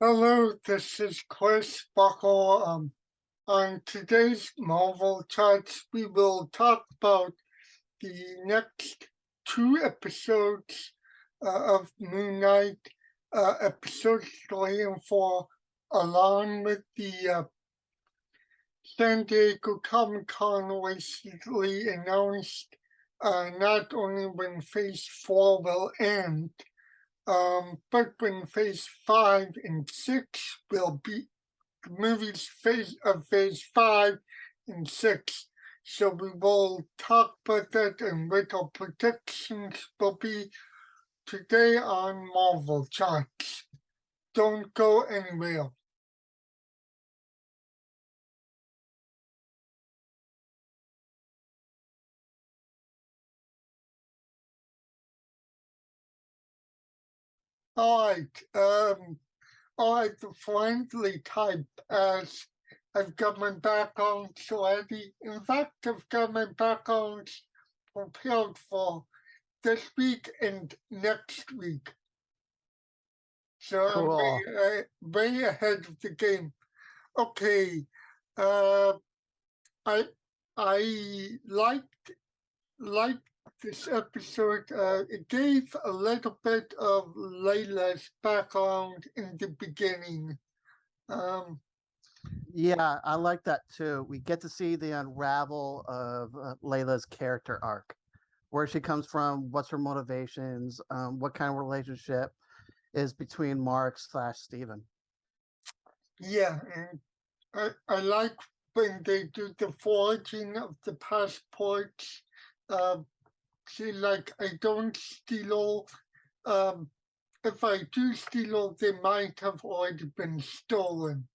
Hello, this is Chris Buckle. On today's Marvel Chats, we will talk about the next two episodes of Moon Knight, episode 3 and 4, along with the San Diego Comic Con recently announced not only when Phase 4 will end, but when Phase 5 and 6 will be the movies phase 5 and 6. So we will talk about that and what our predictions will be today on Marvel Chats. Don't go anywhere. Alright, the friendly type as I've got my backgrounds ready. In fact, I've got my backgrounds prepared for this week and next week. So I'm Cool. way ahead of the game. Okay, uh, I I liked this episode. It gave a little bit of Layla's background in the beginning. Um, Yeah, I like that too. We get to see the unravel of Layla's character arc, where she comes from, what's her motivations, what kind of relationship is between Mark/Steven. yeah, and I like when they do the forging of the passports. Uh, See, like I don't steal. If I do steal, they might have already been stolen.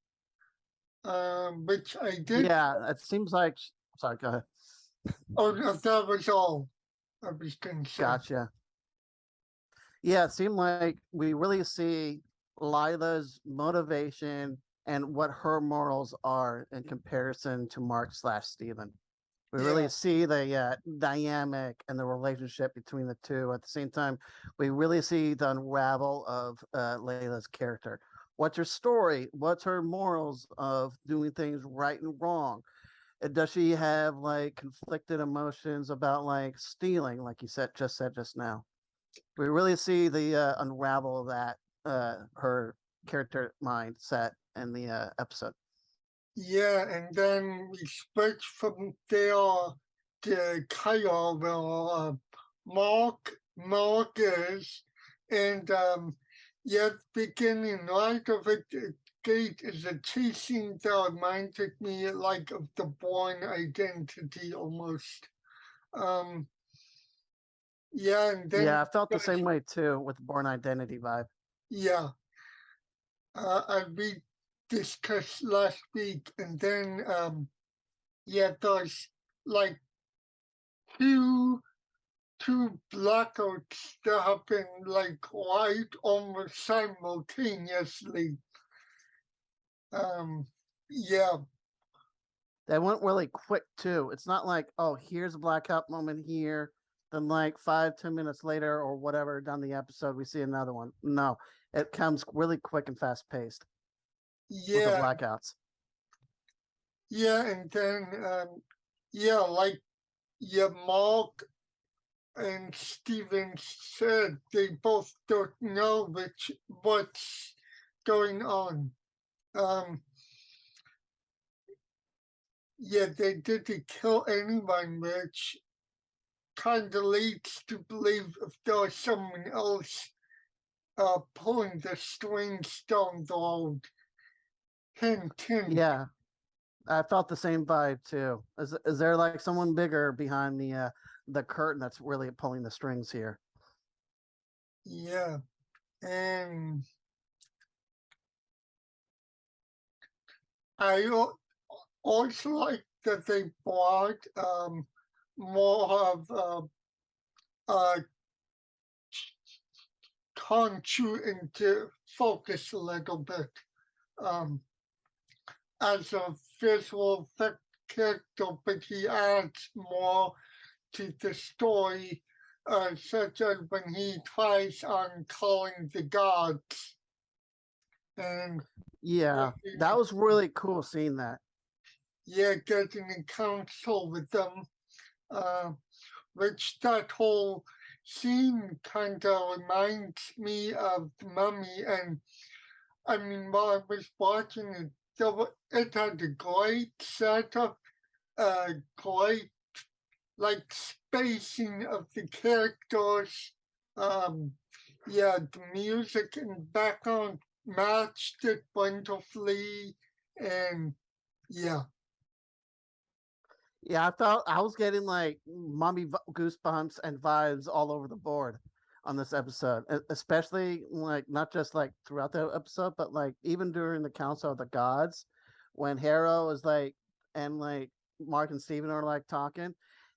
Which I did. Yeah, it seems like. Sorry, go ahead. Oh no, that was all I was gonna say. Gotcha. Yeah, it seemed like we really see Lila's motivation and what her morals are in comparison to Mark/Steven. We Yeah, really see the dynamic and the relationship between the two. At the same time, we really see the unravel of Layla's character. What's her story? What's her morals of doing things right and wrong? And does she have like conflicted emotions about like stealing, like you said just now? We really see the unravel of that her character mindset in the episode. yeah, and then we switch from there to Kyle, where Mark is, and yeah, at the beginning, right of it, the gate is a chasing that reminded me like of the Born Identity almost. Um, yeah, and then Yeah, I felt the same way too with the Born Identity vibe. yeah, we discussed last week, and then yeah, there's like two two blackouts that happen like right almost simultaneously. Um, yeah, They went really quick too. It's not like, oh, here's a blackout moment here, then like 5, 10 minutes later or whatever down the episode, we see another one. No, it comes really quick and fast paced with the yeah, blackouts. yeah, and then yeah, like yeah, Mark and Steven said they both don't know what's going on. Um, yeah, they didn't kill anyone, which kind of leads to believe if there's someone else pulling the strings down the road. Hint, hint. Yeah, I felt the same vibe too. Is there like someone bigger behind the curtain that's really pulling the strings here? Yeah, and I also like that they brought more of uh, Conchu into focus a little bit. Um, as a visual effect character, but he adds more to the story, such as when he tries on calling the gods. and Yeah, that was really cool seeing that. getting in council with them, which that whole scene kind of reminds me of the Mummy. And I mean, while I was watching it, it had a great setup, great like spacing of the characters. Um, the music in the background matched it wonderfully, and yeah, Yeah, I felt I was getting like goosebumps and vibes all over the board on this episode, especially like not just like throughout the episode, but like even during the Council of the Gods, when Harrow is like and like Mark and Steven are like talking,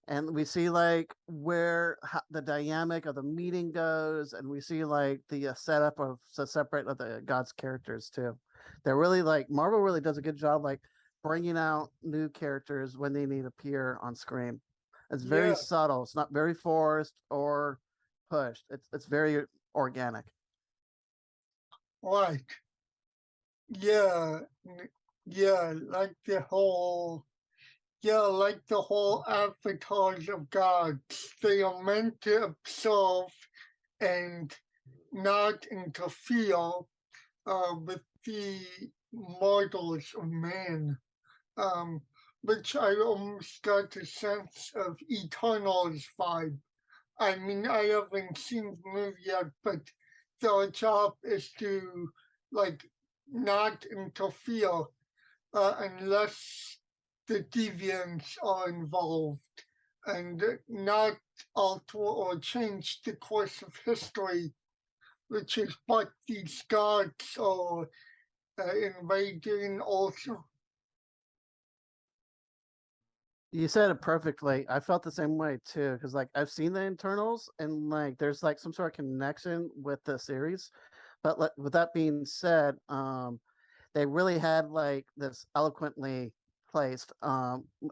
and we see like where the dynamic of the meeting goes, and we see like the setup of the separate of the gods characters too. They're really like Marvel really does a good job like bringing out new characters when they need to appear on screen. It's very yeah, subtle. It's not very forced or pushed. It's very organic. right, yeah, yeah, like the whole. Yeah, like the whole avatars of gods, they are meant to absorb and not interfere with the mortals of man, um, which I almost got a sense of Eternal's vibe. I mean, I haven't seen the movie yet, but their job is to like not interfere unless the deviants are involved and not alter or change the course of history, which is what these gods are invading also. You said it perfectly. I felt the same way too, because like I've seen the internals and like there's like some sort of connection with the series. But like, with that being said, they really had like this eloquently placed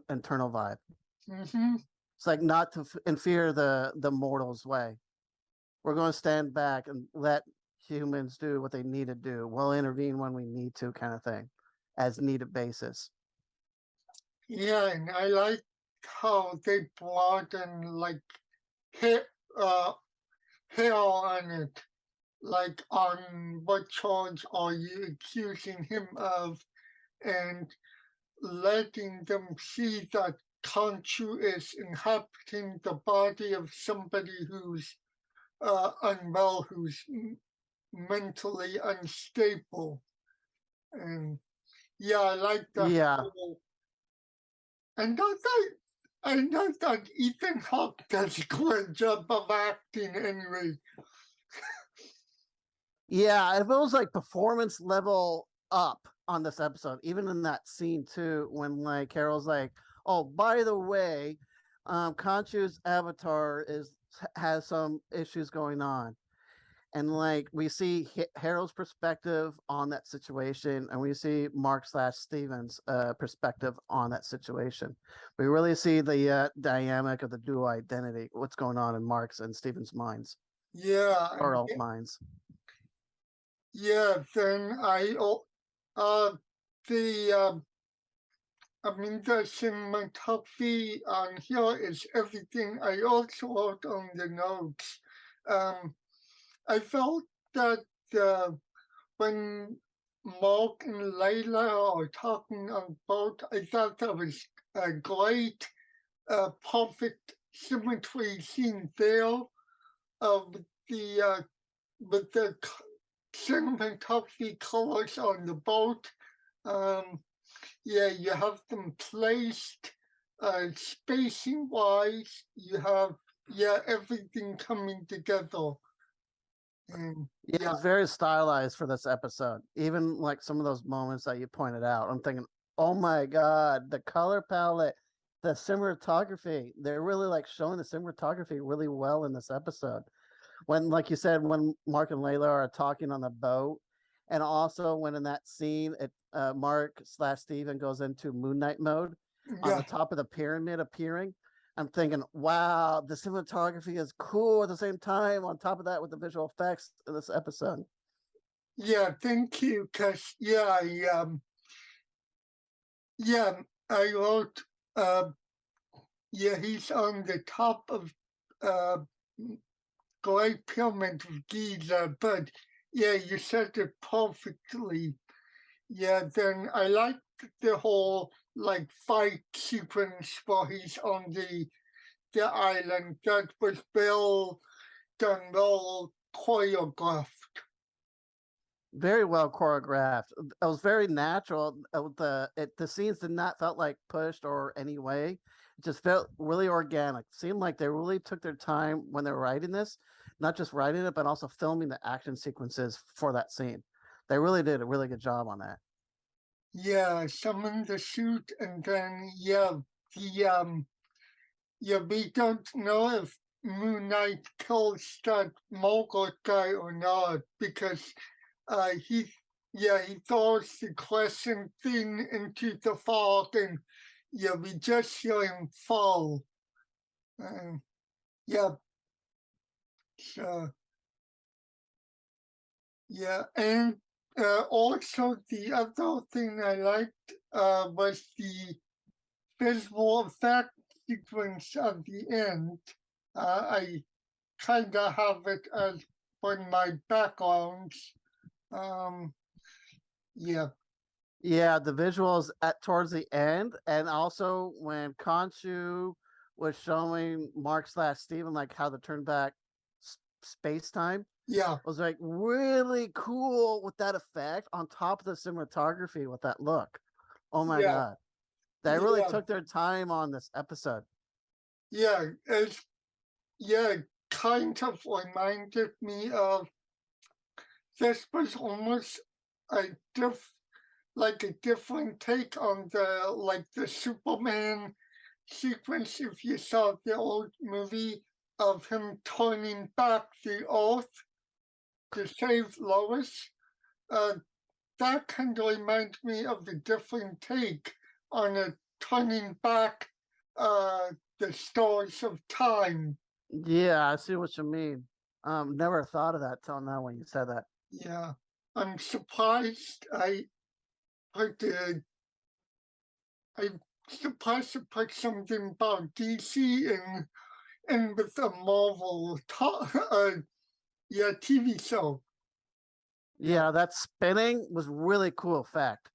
internal vibe. Mm-hmm. It's like not to fear the mortal's way. We're going to stand back and let humans do what they need to do. We'll intervene when we need to, kind of thing, as needed basis. Yeah, and I like how they brought in like hit hair on it, like on what charge are you accusing him of, and letting them see that Khonshu is inhabiting the body of somebody who's unwell, who's mentally unstable. And yeah, I like that Yeah, whole. And I know that Ethan Hawke does a great job of acting anyway. yeah. It feels like performance level up on this episode, even in that scene too, when like Carol's like, "Oh, by the way, Conchu's avatar has some issues going on." And like we see Harold's perspective on that situation, and we see Mark/Stevens' perspective on that situation. We really see the dynamic of the dual identity, what's going on in Mark's and Stevens' minds, Yeah, or all minds. yeah. Then uh, the I mean, the cinematography on here is everything. I also wrote on the notes. Um, I felt that when Mark and Layla are talking on boat, I thought that was a great, perfect symmetry scene there with the cinematography colors on the boat. Um, yeah, you have them placed spacing wise. You have everything coming together, and Yeah, yeah, it's very stylized for this episode. Even like some of those moments that you pointed out, I'm thinking, oh my god, the color palette, the cinematography. They're really like showing the cinematography really well in this episode. When, like you said, when Mark and Layla are talking on the boat, and also when in that scene, Mark/Steven goes into Moon Knight mode on the yeah, top of the pyramid appearing. I'm thinking, wow, the cinematography is cool at the same time. On top of that, with the visual effects of this episode. Yeah, thank you. Cause yeah, I wrote, uh, yeah, he's on the top of, uh, Great Pyramid of Giza, but yeah, you said it perfectly. Yeah, then I liked the whole like fight sequence where he's on the island. That was well done, well choreographed. Very well choreographed. It was very natural. The scenes did not felt like pushed or any way. It just felt really organic. Seemed like they really took their time when they were writing this, not just writing it, but also filming the action sequences for that scene. They really did a really good job on that. Yeah, summon the suit, and then the yeah, we don't know if Moon Knight kills that Mogul guy or not because he he throws the crescent thing into the fog, and yeah, we just hear him fall. Um, yeah, so yeah, and also the other thing I liked was the visual effect sequence at the end. I kind of have it as one of my backgrounds. Um, yeah, Yeah, the visuals at towards the end, and also when Conchu was showing Mark slash Steven like how to turn back space time yeah, was like really cool with that effect on top of the cinematography with that look. Oh my yeah, god. They really yeah, took their time on this episode. yeah. It's yeah, kind of reminded me of this was almost a like a different take on the like the Superman sequence if you saw the old movie of him turning back the earth to save Lois. Uh, that kind of reminds me of a different take on a turning back the stars of time. Yeah, I see what you mean. Never thought of that till now when you said that. Yeah, I'm surprised I put I'm surprised to put something about DC in with the Marvel TV show. Yeah, Yeah, that spinning was really cool effect.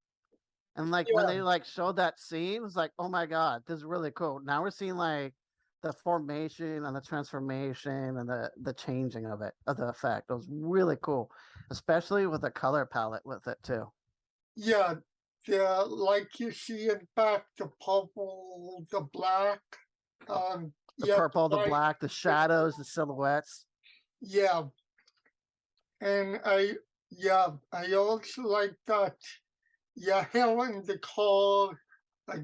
And like when yeah, they like showed that scene, it's like, oh my god, this is really cool. Now we're seeing like the formation and the transformation and the changing of the effect. It was really cool, especially with the color palette with it too. yeah. The like you see in back the purple, the black, The yeah, purple, the white, black, the shadows, the silhouettes. yeah. And I also like that. Yeah, here in the car,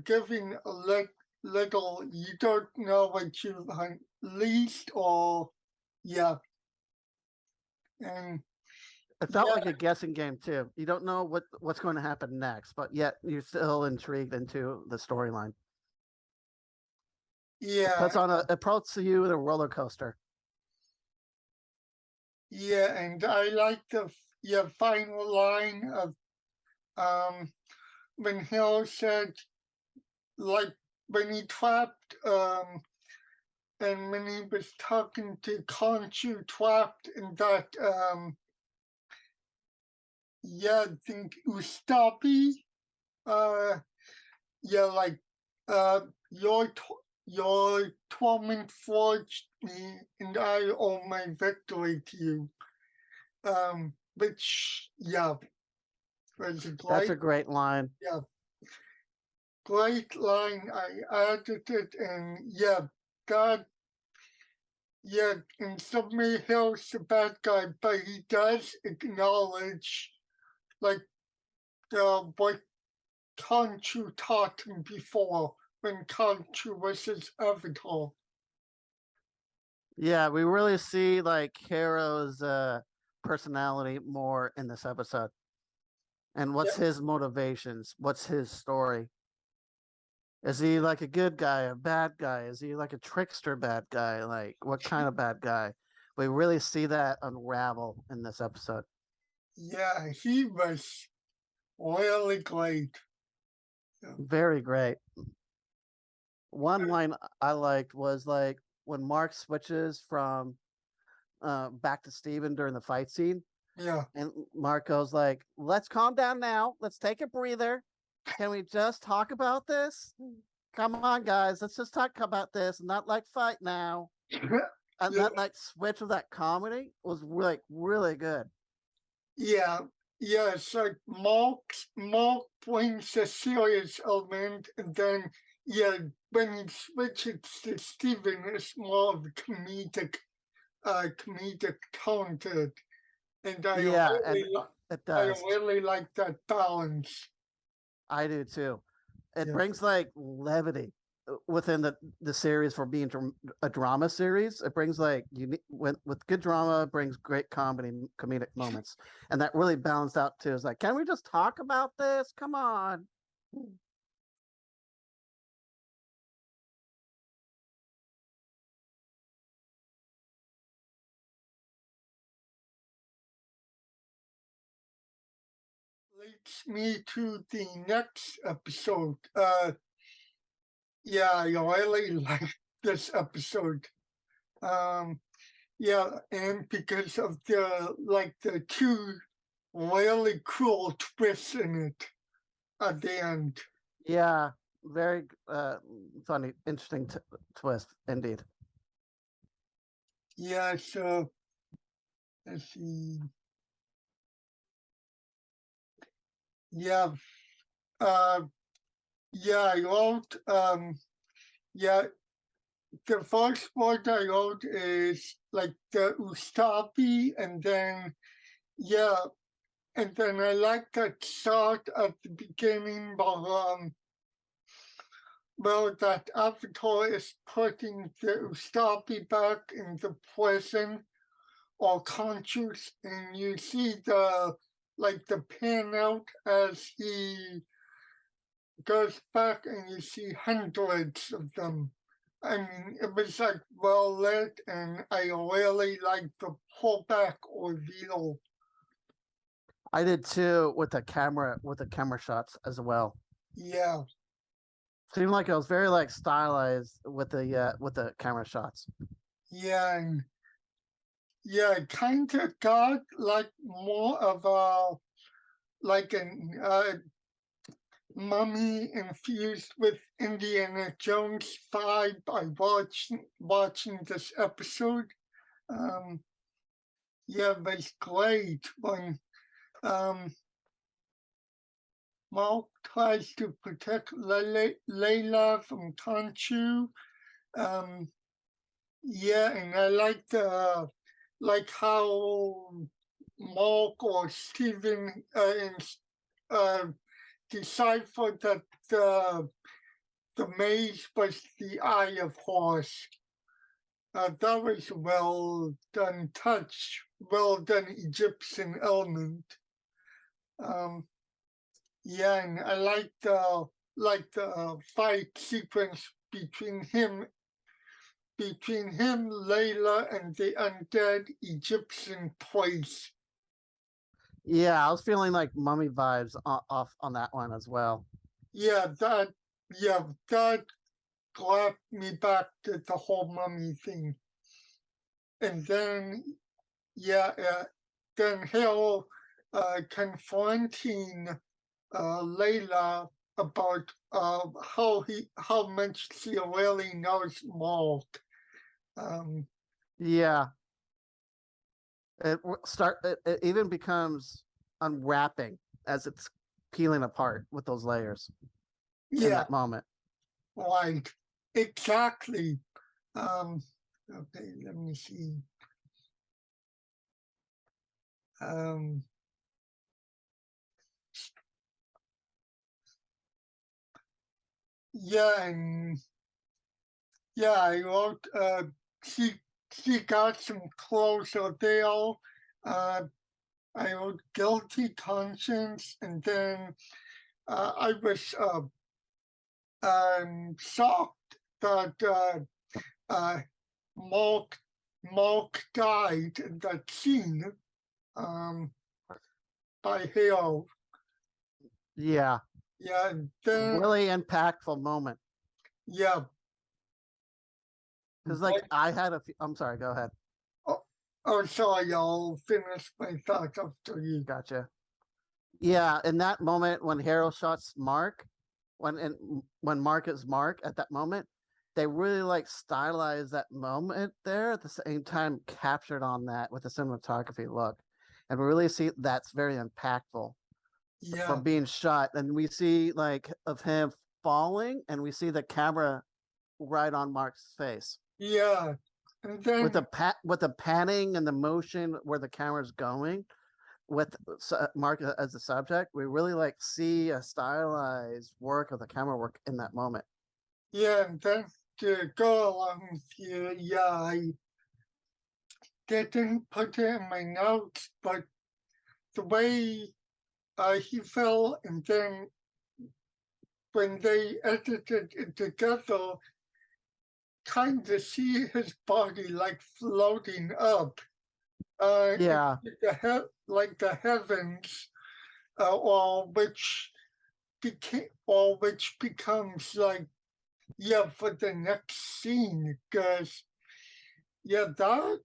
giving a little, you don't know what you've unleashed, or yeah, and It felt yeah, like a guessing game too. You don't know what's going to happen next, but yet you're still intrigued into the storyline. yeah, It puts you in a roller coaster. yeah, and I like the final line of um when Hill said like when he trapped and when he was talking to Conchu trapped in that I think Ustapi uh yeah like uh your your torment forged me and I owe my victory to you. Which was a That's great, a great line. yeah, great line. I added it, and God, in some way, Hill's the bad guy, but he does acknowledge, like, what Khonshu taught him before when Khonshu was his avatar. Yeah, we really see like Hero's personality more in this episode. And Yeah, what's his motivations? What's his story? Is he like a good guy, a bad guy? Is he like a trickster bad guy? Like what kind of bad guy? We really see that unravel in this episode. Yeah, he was really great. Yeah. Very great. One line I liked was like when Mark switches from back to Steven during the fight scene, Yeah. and Mark goes like, "Let's calm down now. Let's take a breather. Can we just talk about this? Come on, guys. Let's just talk about this, not like fight now." And Yeah. that like switch of that comedy was like really good. Yeah. Yeah. It's like Mark brings a serious element, and then yeah, when he switches to Steven, it's more of a comedic tone to it. And Yeah, and it I does. really like that balance. I do too. It Yeah. brings like levity within the series for being a drama series. It brings like with good drama it brings great comedic moments, and that really balanced out too. It's like, can we just talk about this? Come on. Leads me to the next episode. Yeah, I really like this episode. Um, yeah, and because of the two really cool twists in it at the end. Yeah, very funny, interesting twist indeed. Yeah, so let's see. Yeah, uh, yeah, I wrote. Yeah, the first word I wrote is like the Ustapi, and then yeah, and then I like that shot at the beginning, well, that Avatar is putting the Ustapi back in the prison or conscious, and you see the pan out as he goes back, and you see hundreds of them. I mean, it was like well lit, and I really like the pullback ordeal. I did too with the camera shots as well. Yeah, Seemed like it was very like stylized with the camera shots. yeah, and yeah, it kind of got like more of a like an mummy infused with Indiana Jones vibe by watching this episode. Um, yeah, it was great when um, Mark tries to protect Layla from Khonshu. Um, yeah, and I like how Mark or Steven uh, deciphered that the maze was the Eye of Horse. That was well done touch, well done Egyptian element. Um, yeah, and I like the fight sequence between him, Layla, and the undead Egyptian place. Yeah, I was feeling like mummy vibes off on that one as well. Yeah, that brought me back to the whole mummy thing. And yeah, then Hill confronting Layla about how much she really knows Mark. Um, Yeah, it even becomes unwrapping as it's peeling apart with those layers in yeah, that moment. like exactly. Um, okay, let me see. Um, yeah, and yeah, I wrote. She she got some closure there. Uh, I wrote guilty conscience, and then I was shocked that uh, Mark Mark died in that scene. Um, by Halo. Yeah, Yeah, and then really impactful moment. yeah, Because but I had I'm sorry, go ahead. oh, sorry, I'll finish my thoughts after you. Gotcha. Yeah, in that moment when Harold shots Mark, when Mark is Mark at that moment, they really stylized that moment there at the same time captured on that with the cinematography look. And we really see that's very impactful Yeah, from being shot. And we see of him falling and we see the camera right on Mark's face. yeah, and then With the panning and the motion where the camera's going, with Mark as the subject, we really see a stylized work of the camera work in that moment. yeah, and then to go along with you, yeah, I didn't put it in my notes, but the way he fell, and then when they edited it together, kind of see his body floating up, Yeah, like the heavens, or which becomes yeah, for the next scene, because yeah, that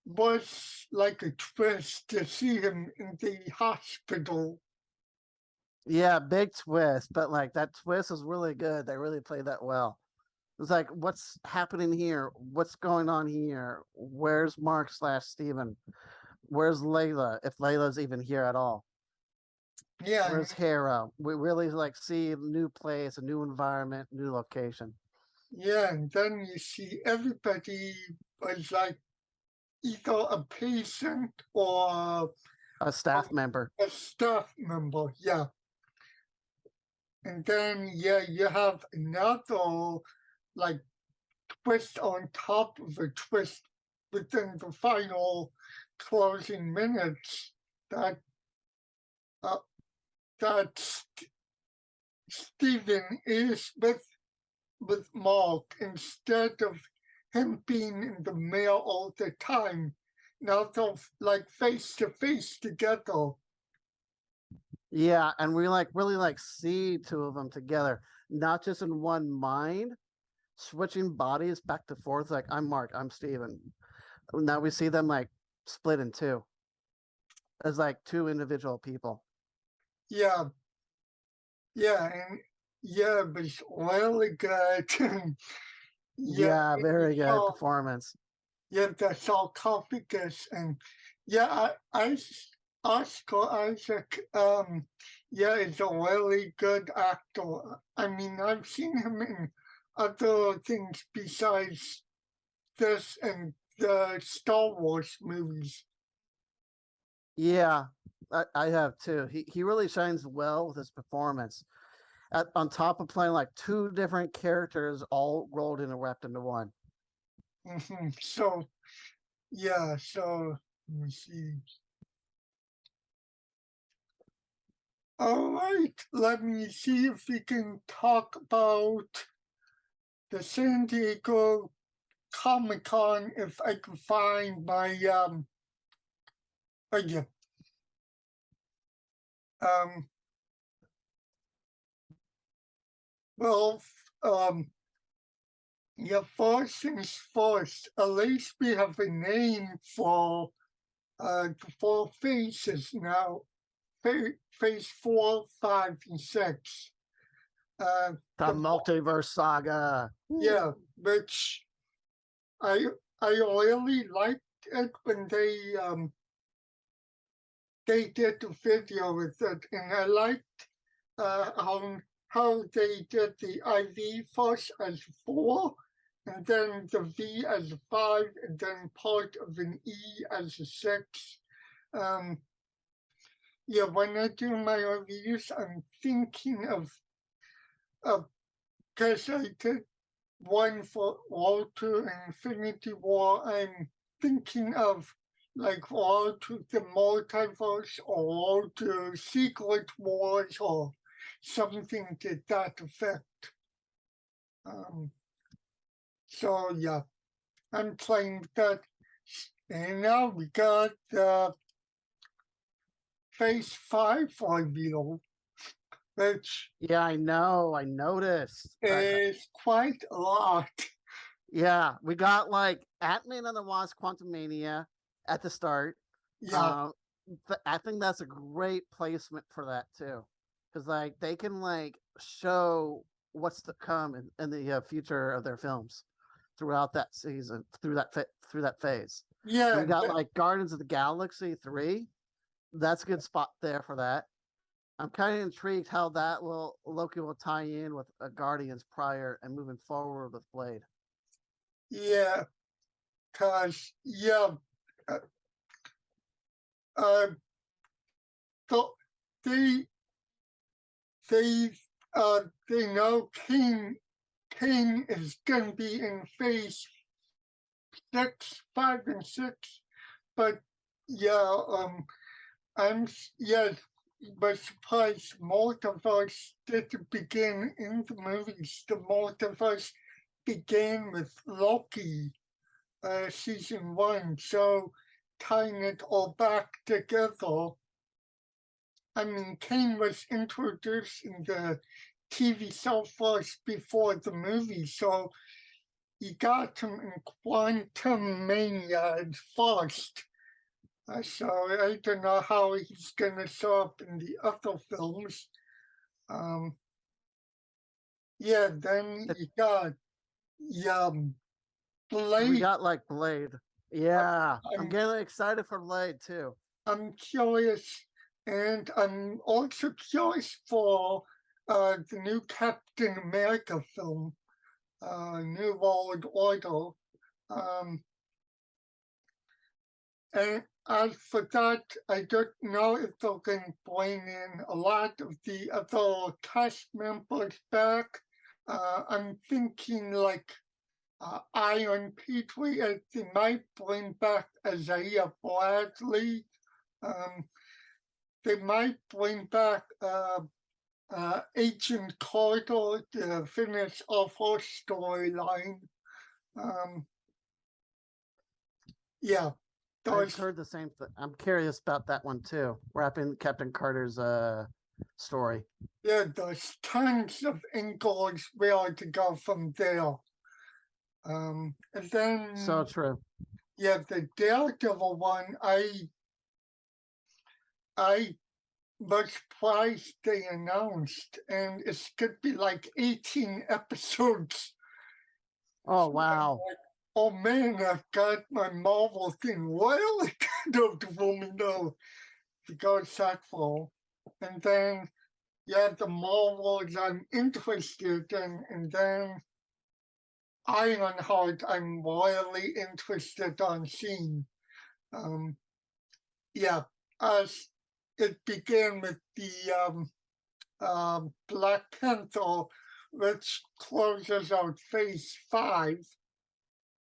was like a twist to see him in the hospital. yeah, big twist, but that twist is really good. They really played that well. It's what's happening here? What's going on here? Where's Mark / Steven? Where's Layla? If Layla's even here at all. Yeah, Where's Hera? We really see a new place, a new environment, new location. yeah, and then you see everybody was either a patient or A staff member. a staff member. Yeah, and then yeah, you have another like twist on top of a twist within the final closing minutes that uh, that Stephen is with Mark instead of him being in the mail all the time. Now they're face to face together. Yeah, and we really see two of them together, not just in one mind, switching bodies back to forth. I'm Mark, I'm Steven. Now we see them split in two as two individual people. Yeah, yeah, and yeah, but it's really good. Yeah, Yeah, very good so performance. yeah, the sarcophagus, and yeah, Oscar Isaac, yeah, is a really good actor. I mean, I've seen him in other things besides this and the Star Wars movies. Yeah, I have too. He really shines well with his performance. On top of playing two different characters all rolled and wrapped into one. So, yeah, so let me see. All right, let me see if we can talk about the San Diego Comic-Con if I can find my oh yeah. Um well yeah, first things first, at least we have a name for the four phases now. Phase 4, 5, and 6. The The multiverse saga. yeah, which I I really liked it when they did the video with it, and I liked how they did the IV first as 4, and then the V as 5, and then part of an E as 6. Um, yeah, when I do my reviews, I'm thinking of because I did one for Walter and Infinity War. I'm thinking of Walter the Multiverse or Walter Secret Wars or something to that effect. So yeah, I'm playing that. And now we got the Phase 5 reveal, which Yeah, I know. I noticed. is quite a lot. Yeah, we got like Ant-Man and the Wasp: Quantumania at the start. Yeah, Um, I think that's a great placement for that too, because like they can like show what's to come in the future of their films throughout that season, through that phase. And yeah, we got like Guardians of the Galaxy 3. That's a good spot there for that. I'm kind of intrigued how that will Loki will tie in with Guardians prior and moving forward with Blade. yeah, cause yeah, uh, uh so they they they know King is gonna be in phase 5 and 6, but yeah, yeah, but surprised multiverse did begin in the movies. The multiverse began with Loki, season 1, so tying it all back together. I mean, Kane was introduced in the TV show first before the movie, so you got him in Quantum Mania first. So I don't know how he's gonna show up in the other films. Um, yeah, then you got yeah, We Blade. got like Blade. Yeah, I'm I'm getting excited for Blade too. I'm curious, and I'm also curious for the new Captain America film, New World Order. Um, and as for that, I don't know if they can bring in a lot of the other cast members back. I'm thinking like Iron Petrie, they might bring back Isaiah Bradley. Um, they might bring back Agent Carter to finish off her storyline. Um, yeah, I've those heard the same thing. I'm curious about that one too. Wrapping Captain Carter's story. yeah, there's tons of angles where to go from there. And So then true. yeah, the Daredevil one, I was surprised they announced, and it's gonna be like 18 episodes. Oh So I'm wow. like, oh man, I've got my Marvel thing really kind of for me now to go check for. And then yeah, the Marvels I'm interested in, and then Ironheart I'm really interested on seeing. Um, yeah, as it began with the Black Panther, which closes out phase 5,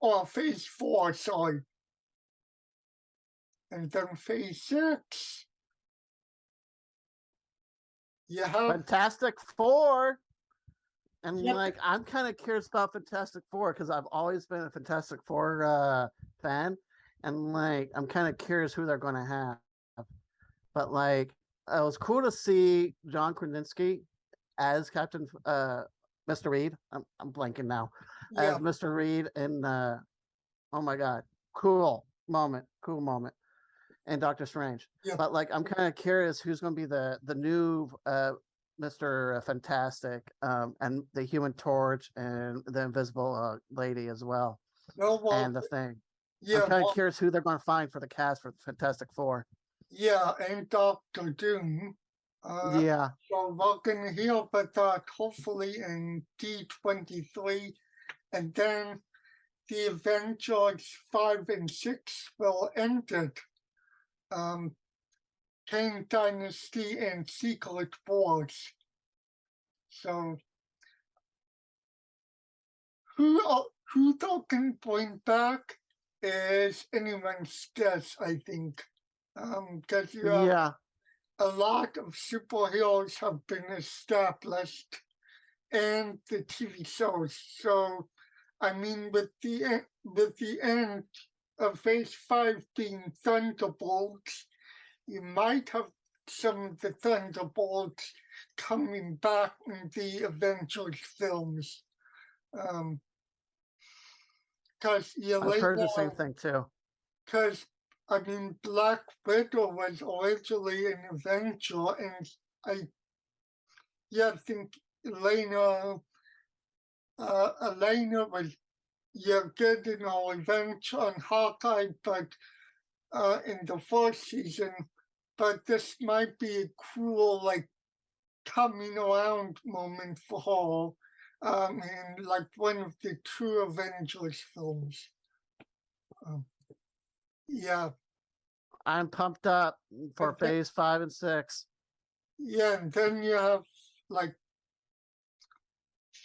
or phase 4, sorry. And then phase 6, you have, Fantastic Four. And yep, like I'm kind of curious about Fantastic Four because I've always been a Fantastic Four fan. And like I'm kind of curious who they're gonna have. But like it was cool to see John Krasinski as Captain Mr. Reed. I'm blanking now. yeah, As Mr. Reed and oh my god, cool moment, and Doctor Strange. yeah. But like, I'm kind of curious who's going to be the new Mister Fantastic, and the Human Torch and the Invisible Lady as well, No, well, and the Thing. I'm yeah, kind of well, curious who they're going to find for the cast for Fantastic Four. yeah, and Doctor Doom. Uh, Yeah, so we're gonna hear about that hopefully in D23, and then the Avengers 5 and 6 will end it. Um, Kang Dynasty and Secret Wars. So who they can bring back is anyone's guess, I think. Because you have yeah, a lot of superheroes have been established and the TV shows. So I mean with the end of phase 5 being Thunderbolts, you might have some of the Thunderbolts coming back in the Avengers films. Because I've heard the same Yelena, thing too. because I mean, Black Widow was originally an Avenger, and I think Elena was good in our Revenge on Hawkeye, but in the first season, but this might be a cool like coming around moment for her in like one of the true Avengers films. Yeah, I'm pumped up for And then- phase 5 and 6. yeah, and then you have like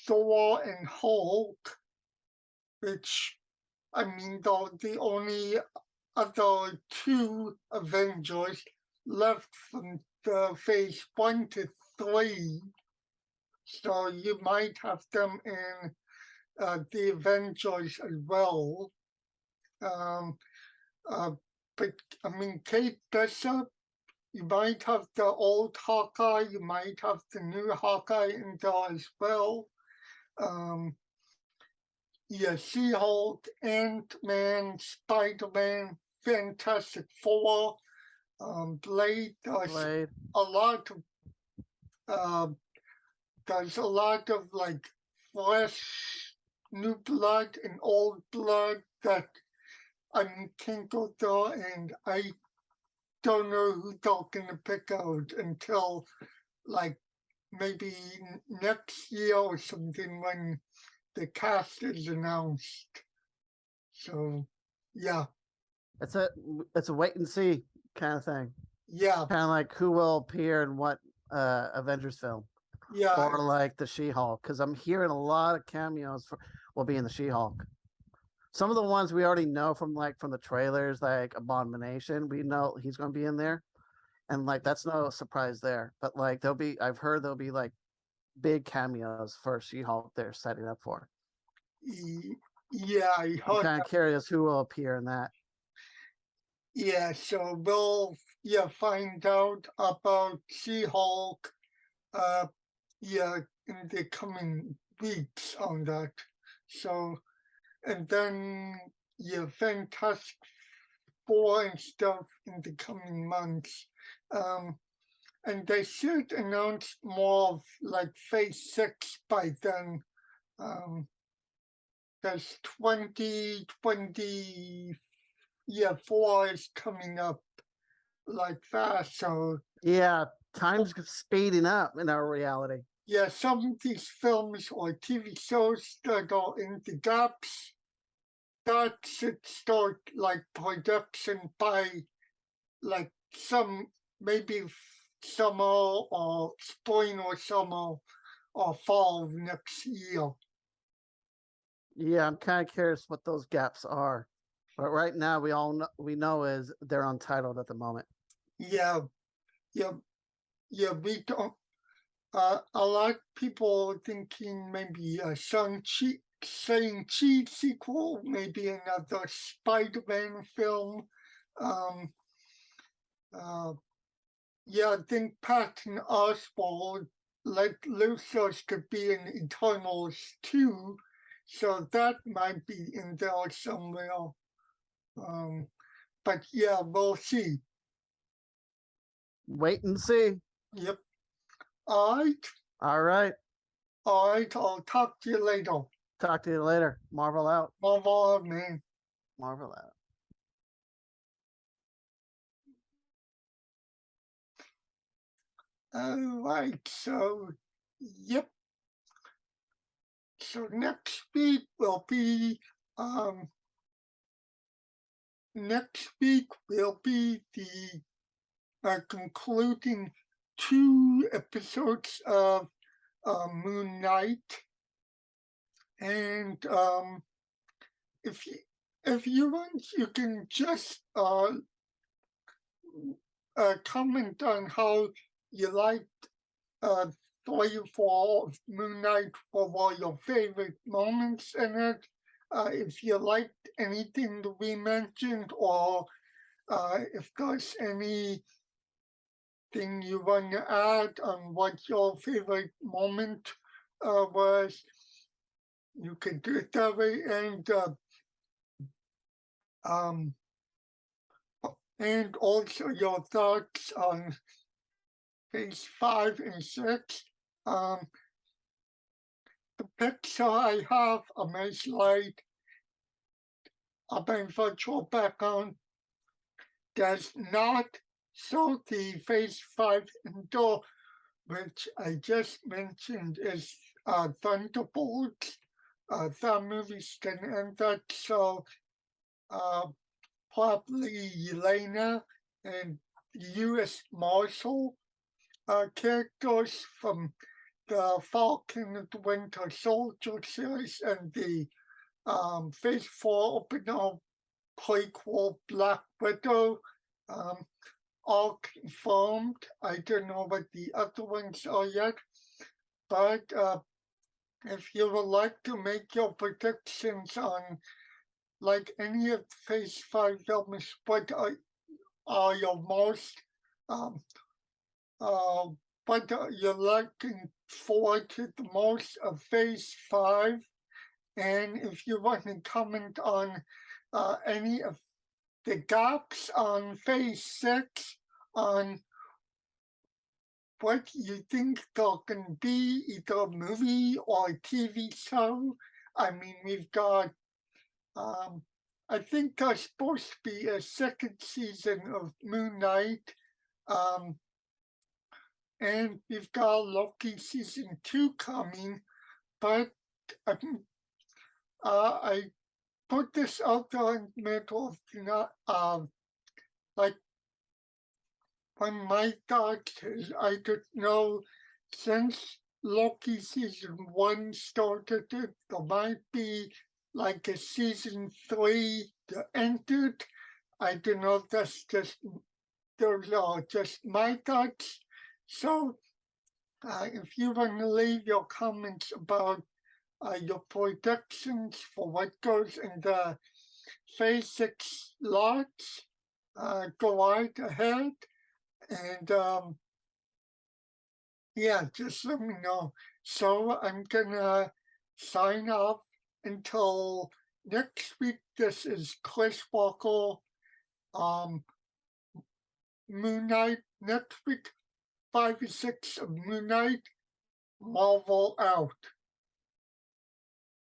Thor and Hulk, which I mean the only other two Avengers left from the phase 1 to 3. So you might have them in the Avengers as well. Um, but I mean, Kate Bishop, you might have the old Hawkeye, you might have the new Hawkeye in there as well. Yeah, She-Hulk, Ant-Man, Spider-Man, Fantastic Four, Blade. Blade. A lot of there's a lot of like fresh new blood and old blood that I mean can go there, and I don't know who they're gonna pick out until like maybe next year or something when the cast is announced. So yeah, It's a wait and see kind of thing. yeah, Kind of like who will appear in what Avengers film, yeah, or like the She-Hulk, because I'm hearing a lot of cameos will be in the She-Hulk. Some of the ones we already know from the trailers, like Abomination, we know he's going to be in there, and like that's no surprise there. But like I've heard there'll be like big cameos for She-Hulk they're setting up for. yeah. I I'm heard kind of curious who will appear in that. Yeah, so we'll find out about She-Hulk in the coming weeks on that. So and then Fantastic Four and stuff in the coming months. And they should announce more of like phase 6 by then. There's 2020 4 is coming up like fast. So Yeah, time's speeding up in our reality. yeah, some of these films or TV shows that are in the gaps that should start like production by like some maybe summer or spring or summer or fall of next year. Yeah, I'm kind of curious what those gaps are. But right now, we know is they're untitled at the moment. Yeah, yeah, yeah. We don't. A lot of people thinking maybe a Shang-Chi sequel, maybe another Spider-Man film. Um, I think Patton Oswalt, like Luthor's, could be in Eternals too, so that might be in there somewhere. But yeah, we'll see. Wait and see. Yep. All right. All right. All right. I'll talk to you later. Talk to you later. Marvel out. Marvel, man. Marvel out. All right. So, yep. So next week will be the concluding 2 episodes of Moon Knight, and if you want, you can just comment on how you liked 3 or 4 of Moon Knight, what were your favorite moments in it. If you liked anything that we mentioned, or if there's any thing you want to add on what your favorite moment was, you can do it that way. Um, and also your thoughts on phase 5 and 6. Um, the picture I have on my slide of my virtual background does not show the phase 5 indoor, which I just mentioned is Thunderbolts. That movie's gonna end that, so probably Elena and U.S. Marshal characters from the Falcon and the Winter Soldier series and the Phase 4 opener prequel Black Widow, um, all confirmed. I don't know what the other ones are yet, but if you would like to make your predictions on like any of the Phase 5 films, what are your most um, what you're looking forward to the most of Phase 5? And if you want to comment on any of the gaps on Phase 6, on what you think there can be, either a movie or a TV show. I mean, we've got, I think there's supposed to be a second season of Moon Knight. And we've got Loki season 2 coming, but I put this out there in the middle of the night, like when my thoughts is I don't know, since Loki season 1 started, there might be like a season 3 that entered. I don't know if that's just, those are just my thoughts. So if you want to leave your comments about your predictions for what goes in the Phase 6 lots, go right ahead. And yeah, just let me know. So I'm gonna sign off until next week. This is Chris Walker. Moon Knight next week, 5 or 6 of Moon Knight. Marvel out.